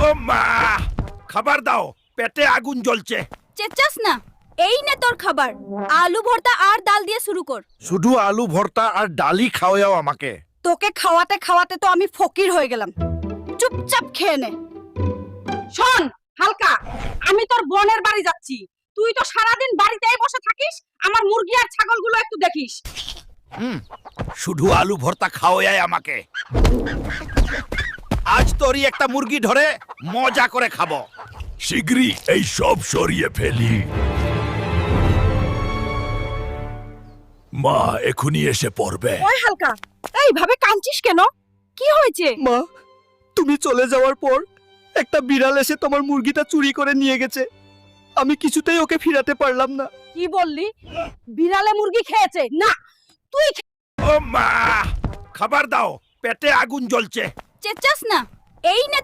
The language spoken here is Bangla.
ও মা, খাবার দাও, পেটে আগুন জ্বলছে। চেঁচাস না, এই নে তোর খাবার। আলু ভর্তা আর ডাল দিয়ে শুরু কর। শুধু আলু ভর্তা আর ডালি খাওয়াও আমাকে। তোকে খাওয়াতে খাওয়াতে তো আমি ফকির হয়ে গেলাম। চুপচাপ খেয়ে নে। শোন হালকা, আমি তোর বোনের বাড়ি যাচ্ছি। তুই তো সারাদিন বাড়িতেই বসে থাকিস, আমার মুরগি আর ছাগলগুলো একটু দেখিস। শুধু আলু ভর্তা খাওয়াই আমাকে। আজ তোরই একটা মুরগি ধরে মজা করে খাবো। শিগগিরই এই সব সরিয়ে ফেলি। মা এখনই এসে পড়বে। ওই হালকা, এইভাবে কাঁদছিস কেন? কি হয়েছে? মা, তুমি চলে যাওয়ার পর একটা বিড়াল এসে তোমার মুরগিটা চুরি করে নিয়ে গেছে। আমি কিছুতেই ওকে ফিরাতে পারলাম না। কি বললি? বিড়ালে মুরগি খেয়েছে? না, তুই ও মা, খাবার দাও, পেটে আগুন জ্বলছে। চেঁচাস না, এই নে